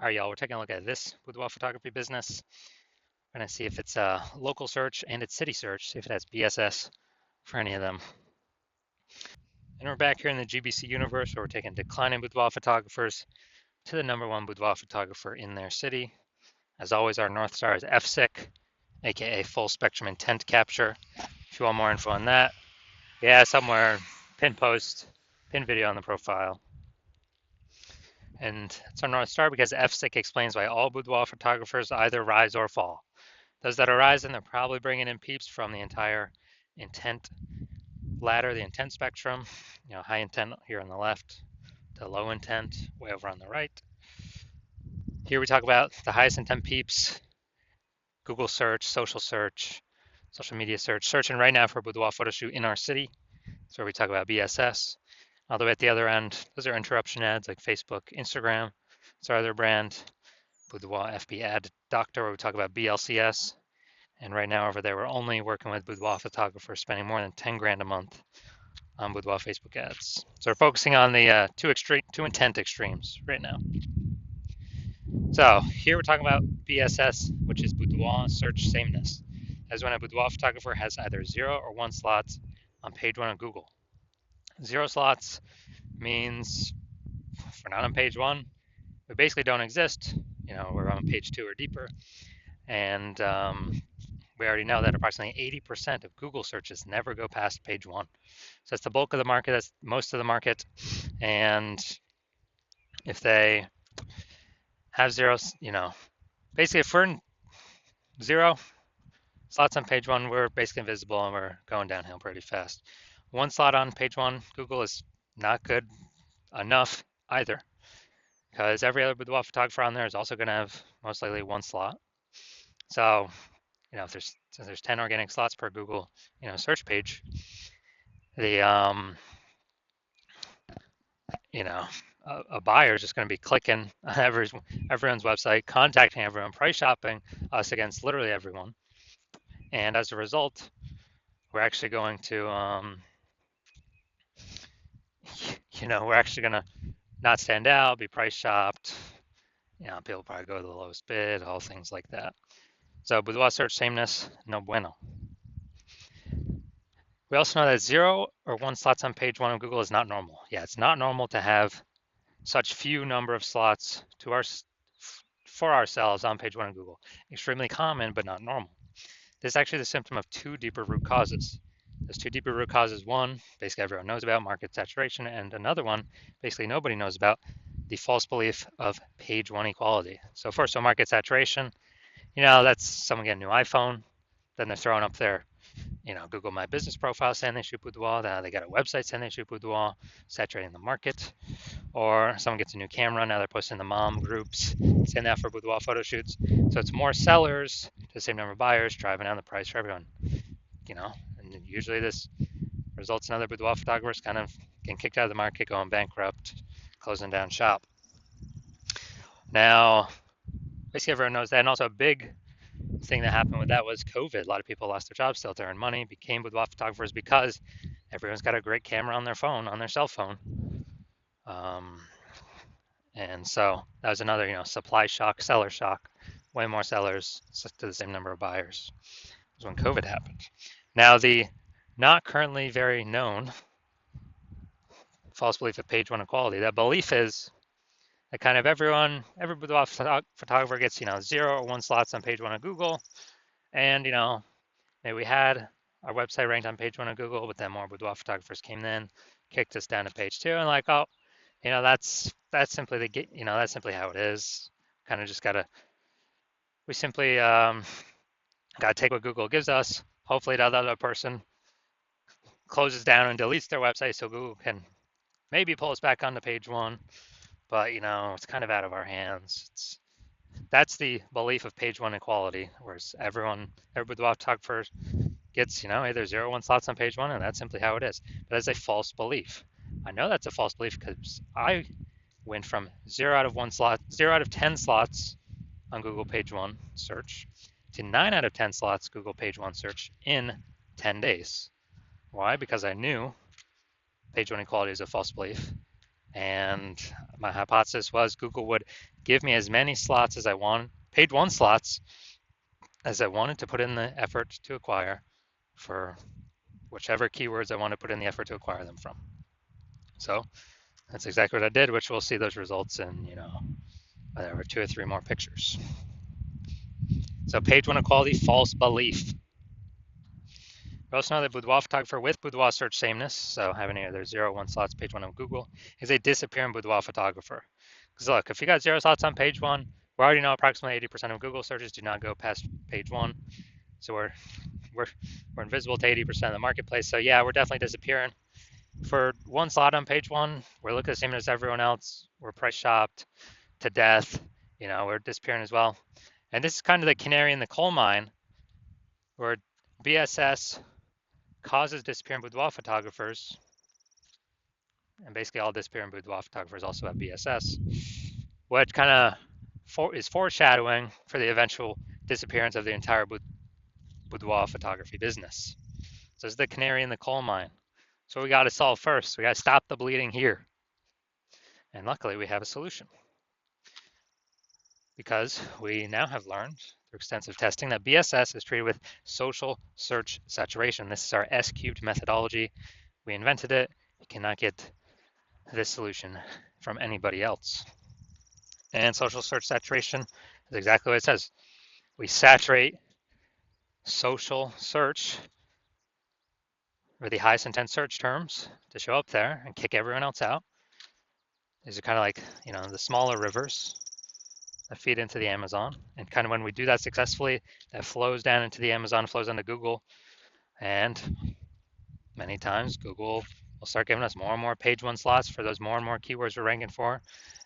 All right, y'all, we're taking a look at this boudoir photography business. We're going to see if it's a local search and it's city search, see if it has BSS for any of them. And we're back here in the GBC universe where we're taking declining boudoir photographers to the #1 boudoir photographer in their city. As always, our North Star is FSIC, aka full spectrum intent capture. If you want more info on that, yeah, somewhere, pin post, pin video on the profile. And it's our North Star because FSIC explains why all boudoir photographers either rise or fall. Those that are rising, they're probably bringing in peeps from the entire intent ladder, the intent spectrum, high intent here on the left to low intent way over on the right. Here we talk about the highest intent peeps, Google search, social media search, searching right now for a boudoir photo shoot in our city. That's where we talk about BSS. All the way at the other end, those are interruption ads like Facebook, Instagram. It's our other brand, Boudoir FB Ad Doctor, where we talk about BLCS. And right now over there, we're only working with boudoir photographers spending more than 10 grand a month on boudoir Facebook ads. So we're focusing on the two intent extremes right now. So here we're talking about BSS, which is boudoir search sameness. That's when a boudoir photographer has either 0 or 1 slots on page 1 of Google. 0 slots means if we're not on page 1, we basically don't exist. We're on page 2 or deeper. And we already know that approximately 80% of Google searches never go past page 1. So that's the bulk of the market, that's most of the market. And if they have zeros, basically if we're in 0 slots on page 1, we're basically invisible and we're going downhill pretty fast. 1 slot on page 1, Google is not good enough either, because every other boudoir photographer on there is also going to have most likely 1 slot. So, if there's 10 organic slots per Google, search page, the a buyer is just going to be clicking on everyone's website, contacting everyone, price shopping us against literally everyone, and as a result, we're actually going to, we're actually going to not stand out, be price shopped. People probably go to the lowest bid, all things like that. So boudoir search sameness, no bueno. We also know that 0 or 1 slots on page 1 of Google is not normal. Yeah, it's not normal to have such few number of slots for ourselves on page 1 of Google. Extremely common, but not normal. This is actually the symptom of 2 deeper root causes. There's 2 deeper root causes. One, basically everyone knows about, market saturation, and another one, basically nobody knows about, the false belief of page 1 equality. So first, market saturation, that's someone getting a new iPhone, then they're throwing up their Google My Business profile saying they shoot boudoir. Now they got a website saying they shoot boudoir, saturating the market. Or someone gets a new camera, now they're posting the mom groups saying that for boudoir photo shoots. So it's more sellers to the same number of buyers, driving down the price for everyone. And usually this results in other boudoir photographers kind of getting kicked out of the market, going bankrupt, closing down shop. Now, basically everyone knows that, and also a big thing that happened with that was COVID. A lot of people lost their jobs, still to earn money, became boudoir photographers because everyone's got a great camera on their phone, on their cell phone. And so that was another, supply shock, seller shock. Way more sellers to the same number of buyers. It was when COVID happened. Now the not currently very known false belief of page 1 equality. That belief is that kind of every boudoir photographer gets, 0 or 1 slots on page 1 of Google. And, maybe we had our website ranked on page 1 of Google, but then more boudoir photographers came in, kicked us down to page 2, and like, oh, that's simply that's simply how it is. Kind of just we simply gotta take what Google gives us. Hopefully the other person closes down and deletes their website so Google can maybe pull us back onto page 1. But it's kind of out of our hands. That's the belief of page 1 equality, whereas every boudoir photographer gets either 0 or 1 slots on page 1, and that's simply how it is. But that's a false belief. I know that's a false belief because I went from 0 out of 10 slots on Google page 1 search to 9 out of 10 slots Google page 1 search in 10 days. Why? Because I knew page 1 equality is a false belief, and my hypothesis was Google would give me as many slots as I want, page one slots as I wanted to put in the effort to acquire for whichever keywords I want to put in the effort to acquire them from. So that's exactly what I did, which we'll see those results in, whatever, 2 or 3 more pictures. So page one equality, false belief. We also know that boudoir photographer with boudoir search sameness, so having either 0 or 1 slots page one of Google, is a disappearing boudoir photographer. Because look, if you got 0 slots on page one, we already know approximately 80% of Google searches do not go past page one. So we're invisible to 80% of the marketplace. So yeah, we're definitely disappearing. For 1 slot on page one, we're looking the same as everyone else. We're price shopped to death. We're disappearing as well. And this is kind of the canary in the coal mine, where BSS causes disappearing boudoir photographers, and basically all disappearing boudoir photographers also have BSS, what kind of is foreshadowing for the eventual disappearance of the entire boudoir photography business. So this is the canary in the coal mine. So we got to solve first. We got to stop the bleeding here. And luckily we have a solution, because we now have learned through extensive testing that BSS is treated with social search saturation. This is our S-cubed methodology. We invented it. You cannot get this solution from anybody else. And social search saturation is exactly what it says. We saturate social search, or the highest intent search terms, to show up there and kick everyone else out. These are kind of like, the smaller rivers that feed into the Amazon. And kind of when we do that successfully, that flows down into the Amazon, flows onto Google. And many times Google will start giving us more and more page one slots for those more and more keywords we're ranking for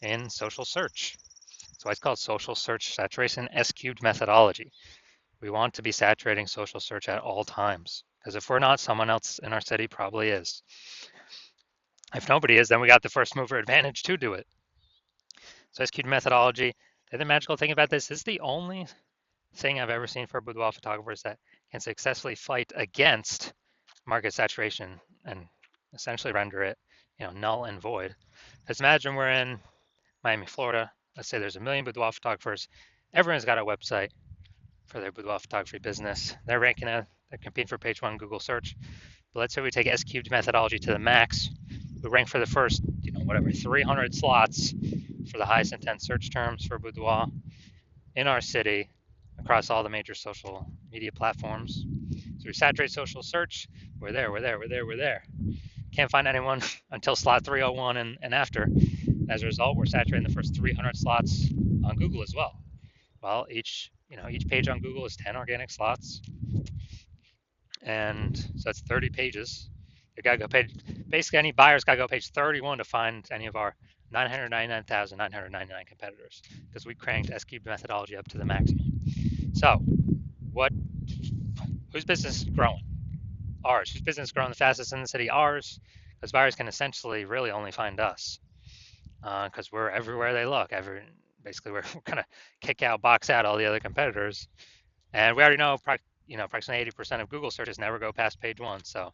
in social search. That's why it's called social search saturation S-cubed methodology. We want to be saturating social search at all times, because if we're not, someone else in our city probably is. If nobody is, then we got the first mover advantage to do it. So S-cubed methodology, the magical thing about this is the only thing I've ever seen for boudoir photographers that can successfully fight against market saturation and essentially render it, null and void. Because imagine we're in Miami, Florida. Let's say there's 1 million boudoir photographers. Everyone's got a website for their boudoir photography business. They're ranking it. They're competing for page one Google search. But let's say we take S-cubed methodology to the max. We rank for the first, 300 slots for the highest intent search terms for boudoir in our city across all the major social media platforms. So we saturate social search. We're there. Can't find anyone until slot 301 and after. As a result, we're saturating the first 300 slots on Google as well. Well, each page on Google is 10 organic slots, and so that's 30 pages. You gotta go page. Basically, any buyer's gotta go page 31 to find any of our 999,999 competitors, because we cranked S-cubed methodology up to the maximum. So, whose business is growing? Ours. Whose business is growing the fastest in the city? Ours, because buyers can essentially really only find us, because we're everywhere they look. Basically, we're gonna kick out, box out all the other competitors, and we already know, approximately 80% of Google searches never go past page one, so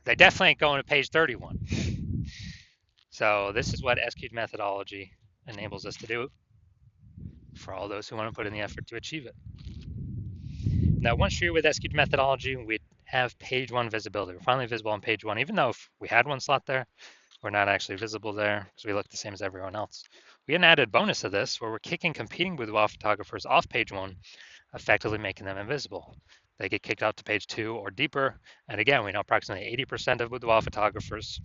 they definitely ain't going to page 31. So this is what S-cubed methodology enables us to do for all those who want to put in the effort to achieve it. Now, once you're with S-cubed methodology, we have page one visibility. We're finally visible on page one, even though if we had 1 slot there, we're not actually visible there because we look the same as everyone else. We get an added bonus of this where we're kicking competing boudoir photographers off page one, effectively making them invisible. They get kicked out to page 2 or deeper. And again, we know approximately 80% of boudoir photographers,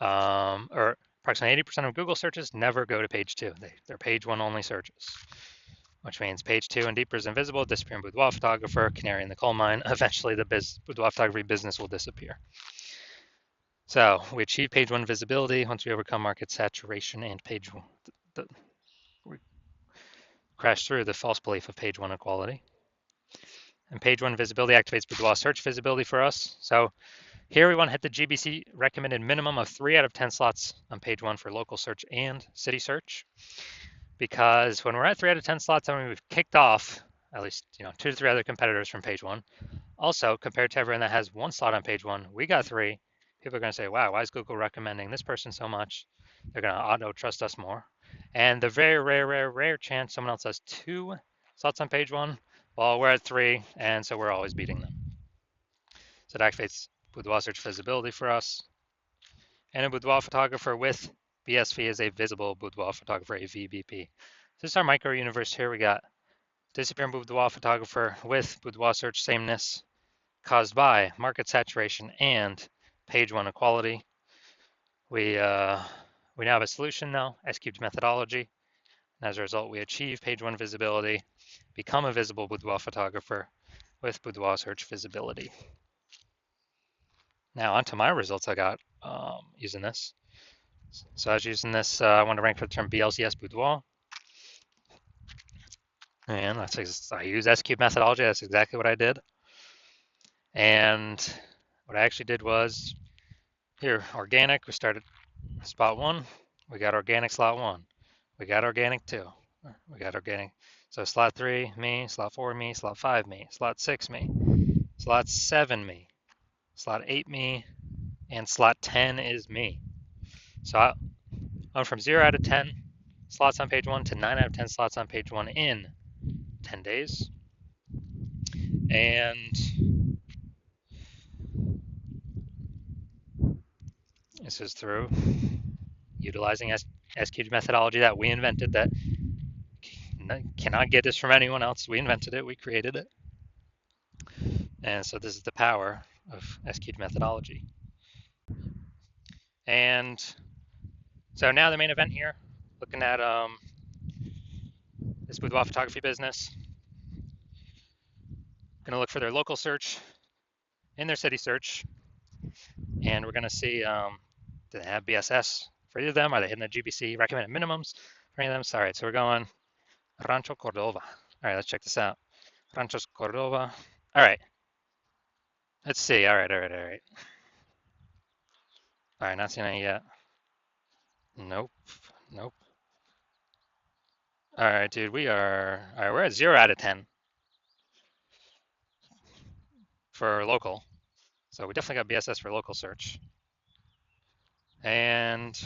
or approximately 80% of Google searches never go to page 2. They're page 1 only searches, which means page 2 and deeper is invisible, disappearing boudoir photographer, canary in the coal mine. Eventually, the boudoir photography business will disappear. So we achieve page 1 visibility once we overcome market saturation and page 1. We crash through the false belief of page 1 equality. And page 1 visibility activates boudoir search visibility for us. So here we want to hit the GBC recommended minimum of 3 out of 10 slots on page 1 for local search and city search. Because when we're at 3 out of 10 slots, I mean, we've kicked off at least 2 to 3 other competitors from page 1. Also, compared to everyone that has 1 slot on page 1, we got 3. People are going to say, wow, why is Google recommending this person so much? They're going to auto trust us more. And the very rare chance someone else has 2 slots on page 1, well, we're at 3, and so we're always beating them. So it activates Boudoir search visibility for us. And a boudoir photographer with BSV is a visible boudoir photographer, a VBP. This is our micro universe here. We got disappearing boudoir photographer with boudoir search sameness caused by market saturation and page 1 equality. We now have a solution now, S-cubed methodology. And as a result, we achieve page 1 visibility, become a visible boudoir photographer with boudoir search visibility. Now onto my results I got using this. So I was using this, I want to rank for the term BLCS boudoir. And I use S-cube methodology. That's exactly what I did. And what I actually did was, here, organic, we started spot 1. We got organic slot 1. We got organic 2. We got organic. So slot 3, me. Slot 4, me. Slot 5, me. Slot 6, me. Slot 7, me. Slot 8, me. And slot 10 is me. So I went from 0 out of 10 slots on page 1 to 9 out of 10 slots on page 1 in 10 days. And this is through utilizing S-cubed methodology that we invented, that cannot get this from anyone else. We invented it, we created it. And so this is the power of S-cubed methodology. And so now the main event here, looking at this boudoir photography business. Going to look for their local search in their city search. And we're going to see, do they have BSS for either of them? Are they hitting the GBC recommended minimums for any of them? All right, so we're going Rancho Cordova. All right, let's check this out. Rancho Cordova. All right. Let's see. All right. All right, not seeing any yet. Nope. All right, dude, all right, we're at 0 out of 10 for local. So we definitely got BSS for local search. And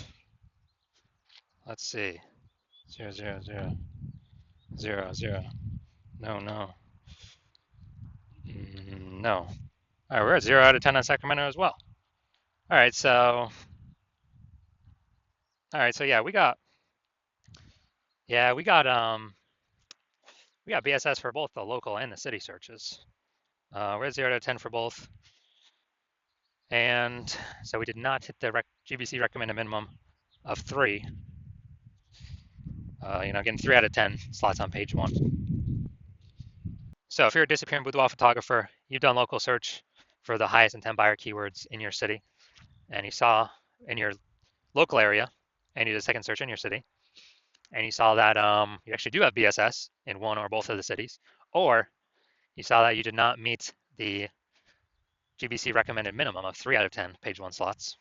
let's see. 0, 0, 0. 0, 0. No. No. All right, we're at 0 out of 10 on Sacramento as well. All right, so yeah, we got BSS for both the local and the city searches. We're at 0 out of 10 for both. And so we did not hit the GBC recommended minimum of 3. Getting 3 out of 10 slots on page 1. So if you're a disappearing boudoir photographer, you've done local search for the highest intent buyer keywords in your city, and you saw in your local area, and you did a second search in your city, and you saw that you actually do have BSS in one or both of the cities, or you saw that you did not meet the GBC recommended minimum of 3 out of 10 page 1 slots,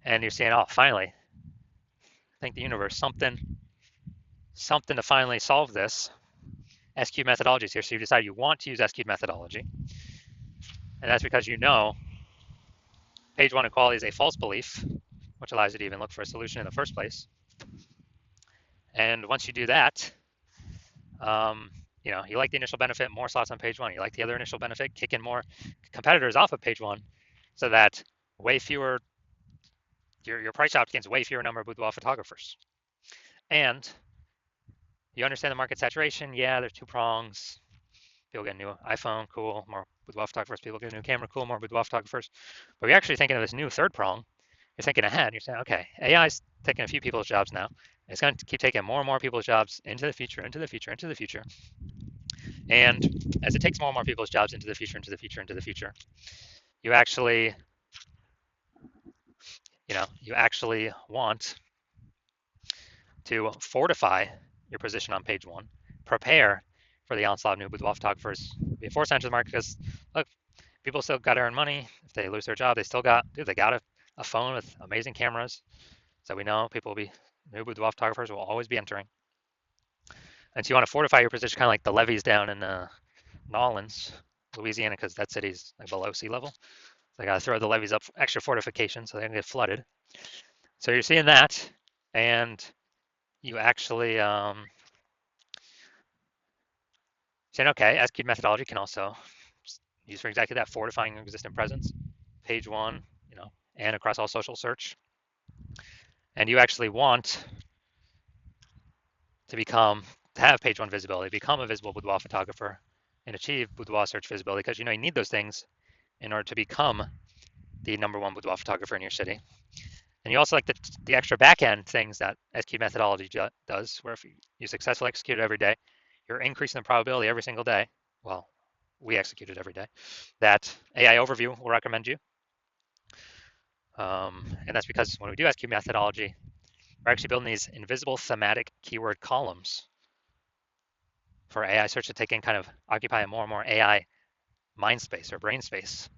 and you're saying, oh, finally, thank the universe, something to finally solve this. S-cubed methodology is here, so you decide you want to use S-cubed methodology, and that's because you know page 1 equality is a false belief, which allows you to even look for a solution in the first place. And once you do that, you like the initial benefit, more slots on page 1. You like the other initial benefit, kicking more competitors off of page 1, so that way fewer, your price shop gains way fewer number of boudoir photographers. And you understand the market saturation. Yeah, there's 2 prongs. People get a new iPhone, cool, more boudoir photographers. People get a new camera, cool, more boudoir photographers. But you're actually thinking of this new 3rd prong. You're thinking ahead, and you're saying, okay, AI is taking a few people's jobs now. It's going to keep taking more and more people's jobs into the future. And as it takes more and more people's jobs into the future, you actually, want to fortify your position on page 1, prepare for the onslaught of new boudoir photographers, be a force enter the market, because look, people still got to earn money. If they lose their job, they got a phone with amazing cameras. So we know new boudoir photographers will always be entering. And so you want to fortify your position, kind of like the levees down in Nolens, Louisiana, because that city's like below sea level. So they got to throw the levees up, extra fortification, so they don't get flooded. So you're seeing that, and you actually saying, okay, S-cubed methodology can also use for exactly that, fortifying existing presence, page one, and across all social search. And you actually want to have page one visibility, become a visible boudoir photographer, and achieve boudoir search visibility because you need those things in order to become the #1 boudoir photographer in your city. And you also like the extra back end things that SQ methodology does, where if you successfully execute it every day, you're increasing the probability every single day. Well, we execute it every day, that AI overview will recommend you. And that's because when we do SQ methodology, we're actually building these invisible thematic keyword columns for AI search to take in, kind of occupy more and more AI mind space or brain space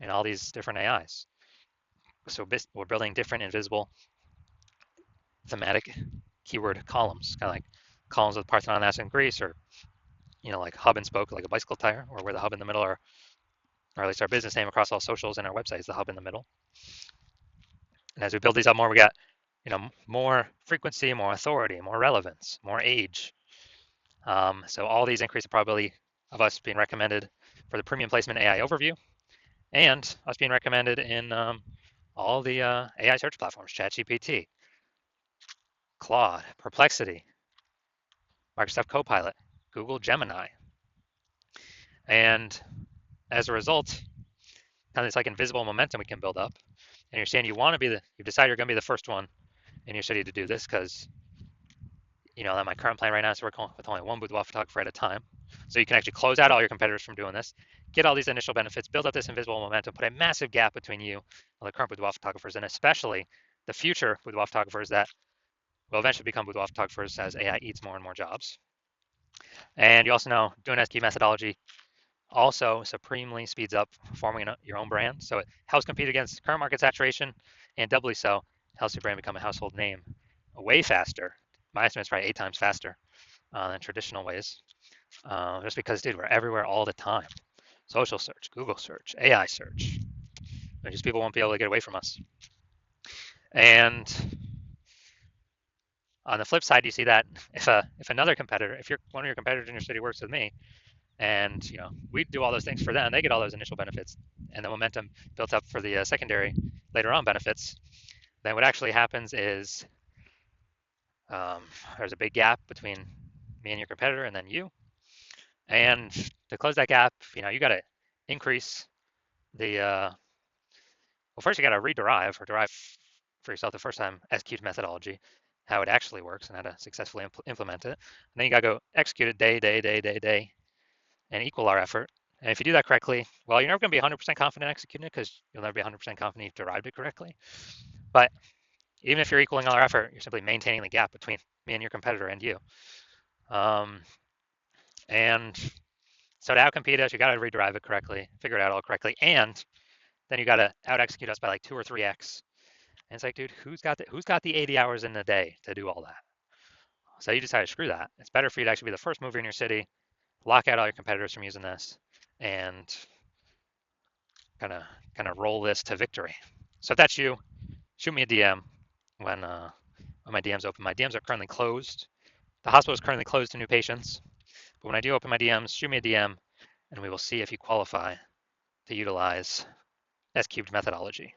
in all these different AIs. So we're building different invisible thematic keyword columns, kind of like columns of Parthenon that's in Greece, or like hub and spoke, like a bicycle tire, or where the hub in the middle, or at least our business name across all socials and our website is the hub in the middle. And as we build these up more, we got more frequency, more authority, more relevance, more age. So all these increase the probability of us being recommended for the premium placement AI overview, and us being recommended in all the AI search platforms, ChatGPT, Claude, Perplexity, Microsoft Copilot, Google Gemini. And as a result, kind of this like invisible momentum we can build up. And you're saying you decide you're going to be the first one in your city to do this because, that my current plan right now is to work with only one boudoir photographer at a time. So you can actually close out all your competitors from doing this, get all these initial benefits, build up this invisible momentum, put a massive gap between you and the current boudoir photographers, and especially the future boudoir photographers that will eventually become boudoir photographers as AI eats more and more jobs. And you also know doing SQ methodology also supremely speeds up forming your own brand. So it helps compete against current market saturation, and doubly so, helps your brand become a household name way faster. My estimate is probably 8 times faster than traditional ways. Just because, dude, we're everywhere all the time. Social search, Google search, AI search. Just people won't be able to get away from us. And on the flip side, you see that if another competitor, if one of your competitors in your city works with me, and we do all those things for them, they get all those initial benefits, and the momentum built up for the secondary later on benefits, then what actually happens is there's a big gap between me and your competitor and then you. And to close that gap, you got to increase the well, first you got to rederive or derive for yourself the first time SQ's methodology, how it actually works and how to successfully implement it. And then you got to go execute it day, and equal our effort. And if you do that correctly, well, you're never going to be 100% confident executing it because you'll never be 100% confident you've derived it correctly. But even if you're equaling all our effort, you're simply maintaining the gap between me and your competitor and you. And so to outcompete us, you got to rederive it correctly, figure it out all correctly, and then you got to out execute us by like 2 or 3x. And it's like, dude, who's got the 80 hours in a day to do all that? So you decide to screw that. It's better for you to actually be the first mover in your city, lock out all your competitors from using this, and kind of roll this to victory. So if that's you, shoot me a DM when my DMs open. My DMs are currently closed. The hospital is currently closed to new patients. But when I do open my DMs, shoot me a DM, and we will see if you qualify to utilize S-cubed methodology.